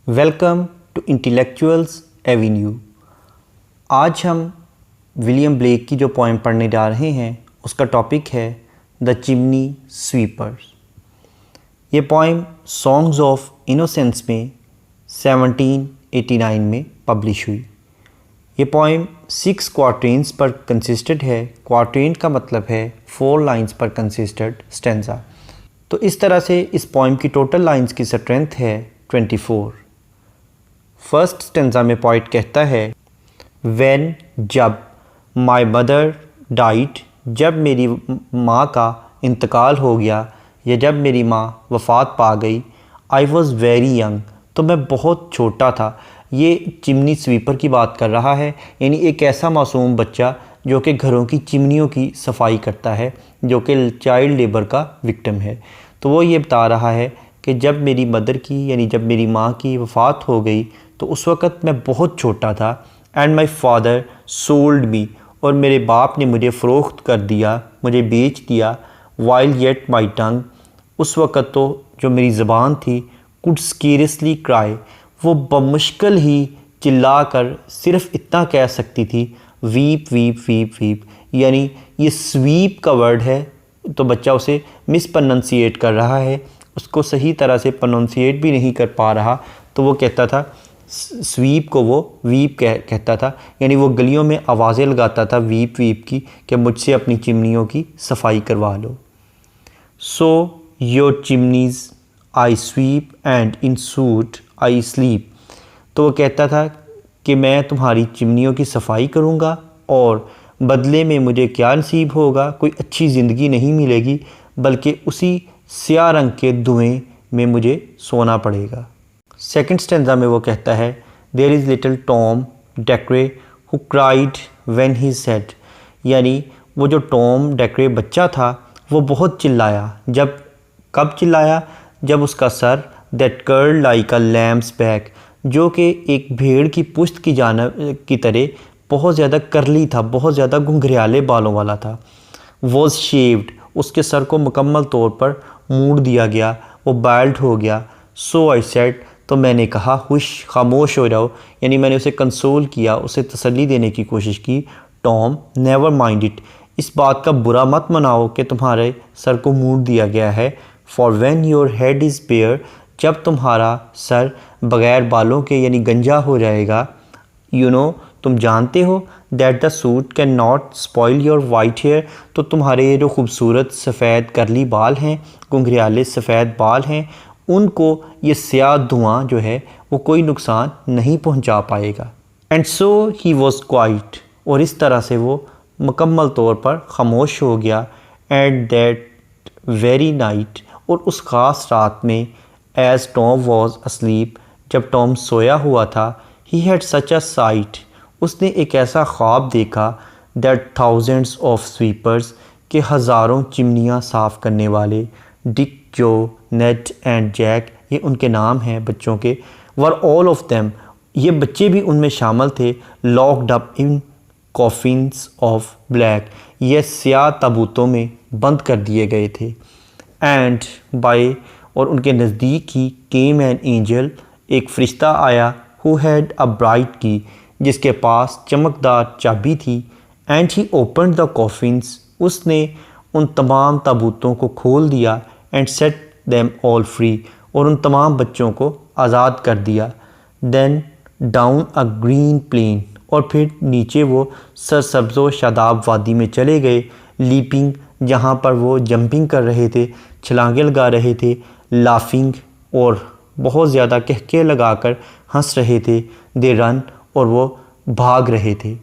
Welcome to intellectuals Avenue. आज हम William Blake की जो पोएम पढ़ने जा रहे हैं उसका टॉपिक है द चिमनी स्वीपर्स। ये पोएम सॉन्ग्स ऑफ इनोसेंस में 1789 में पब्लिश हुई। ये पोएम 6 क्वार्टेन्स पर कंसिस्टेड है। क्वार्टेन का मतलब है 4 लाइंस पर कंसिस्टेड स्टेंजा। तो इस तरह से इस पोएम की टोटल लाइंस की स्ट्रेंथ है 24। फर्स्ट स्टेंजा में पोइट कहता है व्हेन जब माय मदर डाइड, जब मेरी माँ का इंतकाल हो गया या जब मेरी माँ वफ़ात पा गई। आई वॉज़ वेरी यंग, तो मैं बहुत छोटा था। ये चिमनी स्वीपर की बात कर रहा है, यानी एक ऐसा मासूम बच्चा जो कि घरों की चिमनियों की सफाई करता है, जो कि चाइल्ड लेबर का विक्टिम है। तो वो ये बता रहा है कि जब मेरी मदर की यानी जब मेरी माँ की वफ़ात हो गई तो उस वक़्त मैं बहुत छोटा था। एंड माई फादर सोल्ड मी, और मेरे बाप ने मुझे फ़रोख्त कर दिया, मुझे बेच दिया। वाइल येट माई टंग, उस वक़्त तो जो मेरी ज़बान थी कुड स्केरसली क्राई, वो बमुश्किल ही चिल्ला कर सिर्फ़ इतना कह सकती थी वीप वीप वीप वीप। यानी ये स्वीप का वर्ड है, तो बच्चा उसे मिसप्रनंसिएट कर रहा है, उसको सही तरह से प्रोनाउंसिएट भी नहीं कर पा रहा। तो वो कहता था स्वीप को वो वीप कहता था, यानी वो गलियों में आवाज़ें लगाता था वीप वीप की कि मुझसे अपनी चिमनियों की सफाई करवा लो। So your chimneys I sweep and in soot I sleep. तो वो कहता था कि मैं तुम्हारी चिमनियों की सफाई करूँगा और बदले में मुझे क्या नसीब होगा, कोई अच्छी ज़िंदगी नहीं मिलेगी, बल्कि उसी स्याह रंग के धुएँ में मुझे सोना पड़ेगा। सेकंड स्टेंजा में वो कहता है there is little Tom Dacre who cried when he said, यानी वो जो टॉम डेक्रे बच्चा था वो बहुत चिल्लाया। जब कब चिल्लाया? जब उसका सर that curl like a lamb's back, जो कि एक भेड़ की पुश्त की जानब की तरह बहुत ज़्यादा करली था, बहुत ज़्यादा घुंघराले बालों वाला था। वॉज शेव्ड, उसके सर को मुकम्मल तौर पर मूड़ दिया गया, वो बाल्ड हो गया। सो आई सेड, तो मैंने कहा हुश, खामोश हो जाओ, यानी मैंने उसे कंसोल किया, उसे तसल्ली देने की कोशिश की। टॉम नेवर माइंड इट, इस बात का बुरा मत मनाओ कि तुम्हारे सर को मूड़ दिया गया है। For when your head is bare, जब तुम्हारा सर बग़ैर बालों के यानी गंजा हो जाएगा। यू नो, तुम जानते हो that the soot can not spoil your white hair, तो तुम्हारे ये जो खूबसूरत सफ़ेद करली बाल हैं, घुंघराले सफ़ेद बाल हैं, उनको ये स्याह धुआं जो है वो कोई नुकसान नहीं पहुंचा पाएगा। And so he was quite, और इस तरह से वो मुकम्मल तौर पर खामोश हो गया। एट दैट वेरी नाइट, और उस ख़ास रात में, एज़ टॉम वॉज अस्लीप, जब टॉम सोया हुआ था, he had such a site, उसने एक ऐसा ख्वाब देखा दैट थाउजेंड्स ऑफ स्वीपर्स, के हज़ारों चिमनियाँ साफ़ करने वाले, डिक, जो, नेड एंड जैक, ये उनके नाम हैं बच्चों के, वर ऑल ऑफ देम, ये बच्चे भी उनमें शामिल थे, locked up in coffins of black, ये स्याह ताबूतों में बंद कर दिए गए थे। एंड बाय, और उनके नज़दीक ही, केम एन एंजल, एक फ़रिश्ता आया, हु हैड अ ब्राइट की, जिसके पास चमकदार चाबी थी। And he opened the coffins, उसने उन तमाम ताबूतों को खोल दिया। And set them all free, और उन तमाम बच्चों को आज़ाद कर दिया। Then down a green plain, और फिर नीचे वो सरसब्ज़ व शादाब वादी में चले गए। लीपिंग, जहाँ पर वो जंपिंग कर रहे थे, छलांगे लगा रहे थे। लाफिंग, और बहुत ज़्यादा कहके लगाकर हंस रहे थे। दे रन, और वो भाग रहे थे।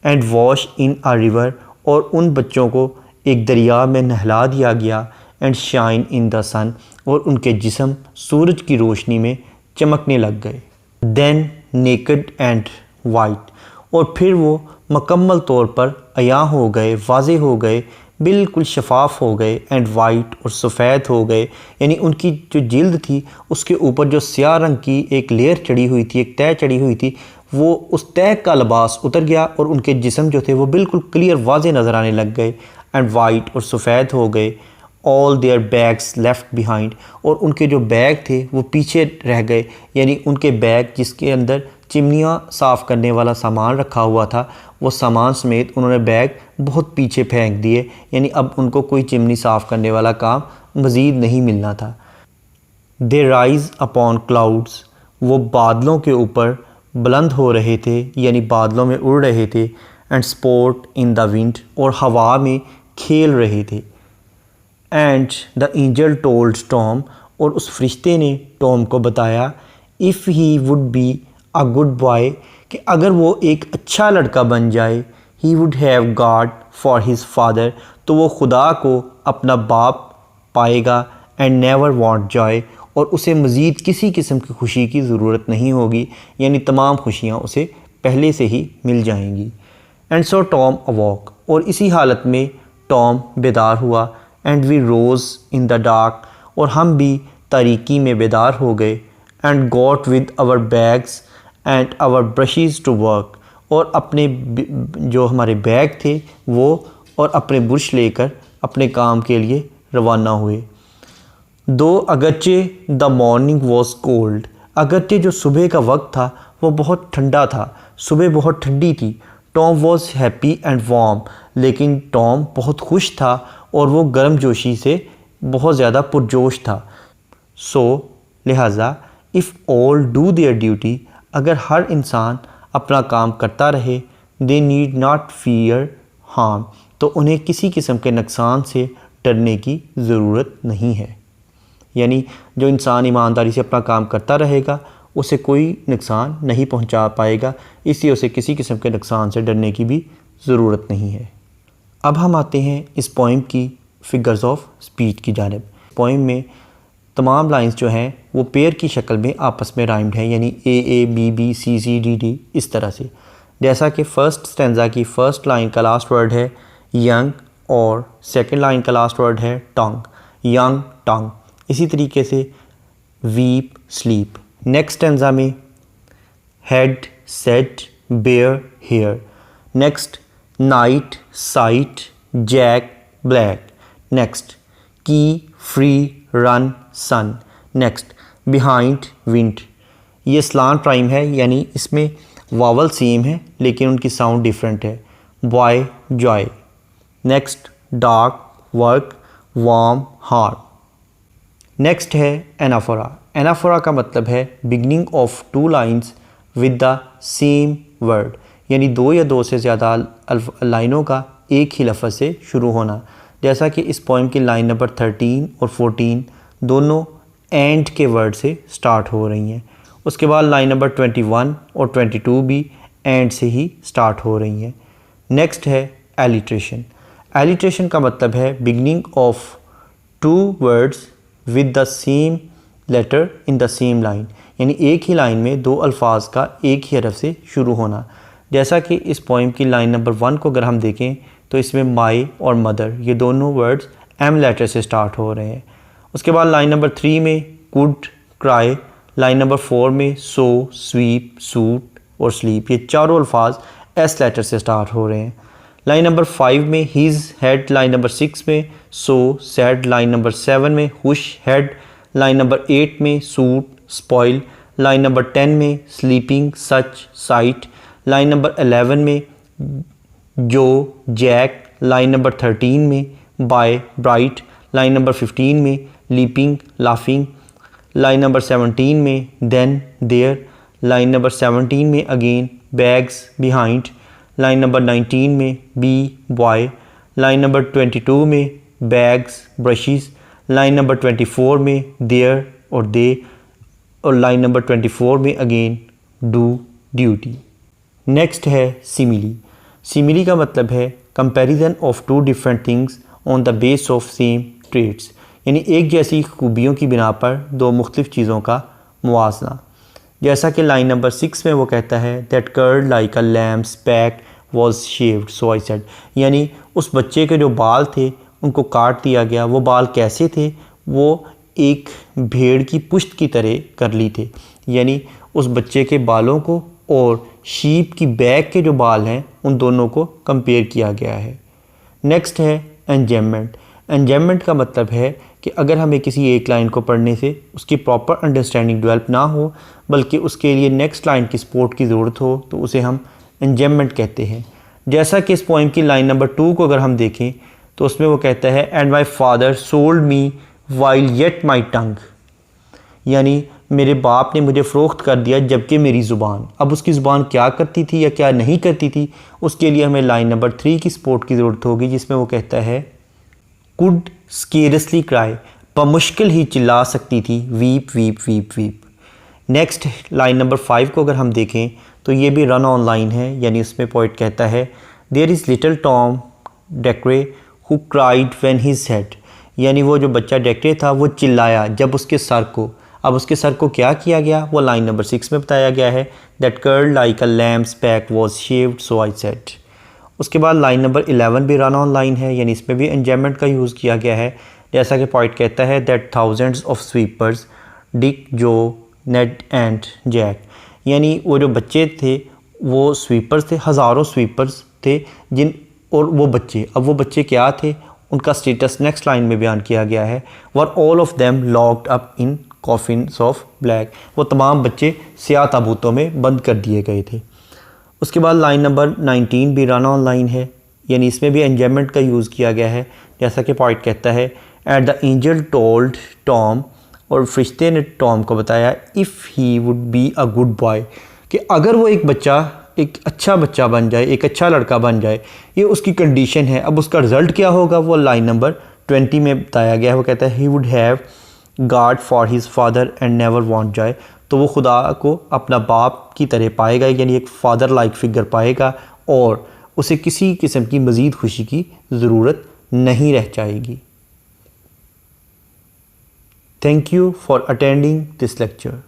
And wash in a river, और उन बच्चों को एक दरिया में नहला दिया गया। एंड शाइन इन द सन, और उनके जिस्म सूरज की रोशनी में चमकने लग गए। देन नेकड एंड वाइट, और फिर वो मुकम्मल तौर पर अया हो गए, वाज़े हो गए, बिल्कुल शफाफ हो गए। एंड वाइट, और सफ़ेद हो गए, यानी उनकी जो जिल्द थी उसके ऊपर जो स्याह रंग की एक लेयर चढ़ी हुई थी, एक तह चढ़ी हुई थी, वो उस तह का लिबास उतर गया और उनके जिस्म जो थे वो बिल्कुल क्लियर वाज़े नज़र आने लग गए। एंड वाइट, और सफ़ेद हो गए। All their bags left behind, और उनके जो बैग थे वो पीछे रह गए, यानी उनके बैग जिसके अंदर चिमनियाँ साफ़ करने वाला सामान रखा हुआ था वो सामान समेत उन्होंने बैग बहुत पीछे फेंक दिए, यानी अब उनको कोई चिमनी साफ़ करने वाला काम मज़ीद नहीं मिलना था। दे राइज़ अपॉन क्लाउड्स, वो बादलों के ऊपर बुलंद हो रहे थे, यानी बादलों में उड़ रहे थे। And sport in the wind, और हवा में खेल रहे थे। And the angel told Tom, और उस फरिश्ते ने टॉम को बताया, if he would be a good boy, कि अगर वो एक अच्छा लड़का बन जाए, he would have got for his father, तो वो खुदा को अपना बाप पाएगा। एंड नेवर वांट जॉय, और उसे मज़ीद किसी किस्म की खुशी की ज़रूरत नहीं होगी, यानी तमाम खुशियाँ उसे पहले से ही मिल जाएंगी। एंड सो टॉम अवॉक, और इसी हालत में टॉम बेदार हुआ। And we rose in the dark, और हम भी तारीकी में बेदार हो गए। And got with our bags and our brushes to work, और अपने जो हमारे बैग थे वो और अपने ब्रश लेकर अपने काम के लिए रवाना हुए। दो अगरचे द मॉर्निंग वॉज कोल्ड, अगरचे जो सुबह का वक्त था वो बहुत ठंडा था, सुबह बहुत ठंडी थी। Tom was happy and warm, लेकिन टॉम बहुत खुश था और वो गर्म जोशी से बहुत ज़्यादा पुरजोश था। सो लिहाजा if all do their duty, अगर हर इंसान अपना काम करता रहे, they need not fear harm, तो उन्हें किसी किस्म के नुकसान से डरने की ज़रूरत नहीं है। यानी जो इंसान ईमानदारी से अपना काम करता रहेगा उसे कोई नुकसान नहीं पहुंचा पाएगा, इसलिए उसे किसी किस्म के नुकसान से डरने की भी ज़रूरत नहीं है। अब हम आते हैं इस पोइम की फिगर्स ऑफ स्पीच की जानिब। पोइम में तमाम लाइंस जो हैं वो पेयर की शक्ल में आपस में राइम्ड हैं, यानी A B B C C D D इस तरह से। जैसा कि फ़र्स्ट स्टैंजा की फ़र्स्ट लाइन का लास्ट वर्ड है यंग और सेकंड लाइन का लास्ट वर्ड है टंग, यंग टंग। इसी तरीके से वीप स्लीप। नेक्स्ट स्टैंजा में head set bare hair. Next night sight Jack black. Next की free run sun. Next behind wind. ये स्लांट राइम है, यानी इसमें वावल सेम है लेकिन उनकी साउंड डिफरेंट है। Boy Joy. Next dark work warm heart. Next है एनाफोरा। एनाफोरा का मतलब है beginning of two lines with the same word, यानी दो या दो से ज़्यादा लाइनों का एक ही लफ्ज़ से शुरू होना। जैसा कि इस पोइम की लाइन नंबर 13 और 14 दोनों एंड के वर्ड से स्टार्ट हो रही हैं। उसके बाद लाइन नंबर 21 और 22 भी एंड से ही स्टार्ट हो रही हैं। नेक्स्ट है एलिट्रेशन। एलिट्रेशन का मतलब है beginning of two words with the same letter in the same line, यानी एक ही लाइन में दो अल्फाज का एक ही हरफ से शुरू होना। जैसा कि इस पोइम की लाइन नंबर 1 को अगर हम देखें तो इसमें माई और मदर ये दोनों वर्ड्स एम लेटर से स्टार्ट हो रहे हैं। उसके बाद लाइन नंबर 3 में कुड क्राई। लाइन नंबर 4 में सो स्वीप सूट और स्लीप, ये चारों अल्फाज एस लेटर से स्टार्ट हो रहे हैं। लाइन नंबर 5 में हिज हेड। लाइन नंबर 6 में सो सैड। लाइन नंबर 7 में हुश हेड। लाइन नंबर 8 में सूट स्पॉइल। लाइन नंबर 10 में sleeping such site. Line number 11 में जो जैक। लाइन नंबर 13 में बाय ब्राइट। लाइन नंबर 15 में लीपिंग लाफिंग। लाइन नंबर 17 में then there. Line number 17 में again bags behind. Line number 19 में B boy. Line number 22 में bags brushes. Line number 24 में there और दे, और लाइन नंबर 24 में अगेन डू ड्यूटी। नेक्स्ट है सिमिली। सिमिली का मतलब है comparison of two different things on the base of same traits, यानी एक जैसी खूबियों की बिना पर दो मुख्तलिफ चीज़ों का मुवाजना। जैसा कि लाइन नंबर 6 में वो कहता है that curled like a lamb's back was shaved so I said, यानी उस बच्चे के जो बाल थे उनको काट दिया गया। वो बाल कैसे थे? वो एक भेड़ की पुश्त की तरह कर ली थे, यानी उस बच्चे के बालों को और शीप की बैक के जो बाल हैं उन दोनों को कंपेयर किया गया है। नेक्स्ट है एंजॉयमेंट। एंजॉयमेंट का मतलब है कि अगर हमें किसी एक लाइन को पढ़ने से उसकी प्रॉपर अंडरस्टैंडिंग डेवलप ना हो, बल्कि उसके लिए नेक्स्ट लाइन की सपोर्ट की ज़रूरत हो, तो उसे हम एंजॉयमेंट कहते हैं। जैसा कि इस पोइम की लाइन नंबर 2 को अगर हम देखें तो उसमें वो कहता है and my father sold me while yet my tongue, यानी मेरे बाप ने मुझे फ़रोख्त कर दिया जबकि मेरी ज़ुबान। अब उसकी ज़ुबान क्या करती थी या क्या नहीं करती थी, उसके लिए हमें लाइन नंबर 3 की सपोर्ट की ज़रूरत होगी, जिसमें वो कहता है कुड स्केरसली क्राई, बमुश्किल ही चिल्ला सकती थी, weep weep weep weep. Next line number 5 को अगर हम देखें तो ये भी रन ऑन लाइन है, यानी उसमें पोइट कहता है there is little Tom Dacre who cried when his head, यानी वो जो बच्चा डेक्रे था वो चिल्लाया जब उसके सर को, अब उसके सर को क्या किया गया वो लाइन नंबर 6 में बताया गया है that curl like a lamps back was shaved so I said. उसके बाद लाइन नंबर 11 भी रन ऑन लाइन है, यानी इसमें भी एंजॉयमेंट का यूज़ किया गया है। जैसा कि पॉइंट कहता है that thousands of sweepers Dick जो नेड एंड जैक, यानी वो जो बच्चे थे वो स्वीपर्स थे, हज़ारों स्वीपर्स थे जिन, और वो बच्चे, अब वो बच्चे क्या थे उनका स्टेटस नेक्स्ट लाइन में बयान किया गया है were all of them locked up in coffins of black, वो तमाम बच्चे स्याह ताबूतों में बंद कर दिए गए थे। उसके बाद लाइन नंबर 19 भी रन ऑन लाइन है, यानी इसमें भी एंजॉयमेंट का यूज़ किया गया है। जैसा कि पॉइंट कहता है at the angel told Tom, और फरिश्ते ने टॉम को बताया if he would be a good boy, कि अगर वो एक बच्चा एक अच्छा बच्चा बन जाए, एक अच्छा लड़का बन जाए, ये उसकी कंडीशन है। अब उसका रिज़ल्ट क्या होगा वो लाइन नंबर 20 में बताया गया है। वो कहता है ही वुड हैव गाड for his father and never want Joy, तो वो खुदा को अपना बाप की तरह पाएगा, यानी एक फादर लाइक फिगर पाएगा और उसे किसी किस्म की मज़ीद खुशी की ज़रूरत नहीं रह जाएगी। Thank you for attending this lecture.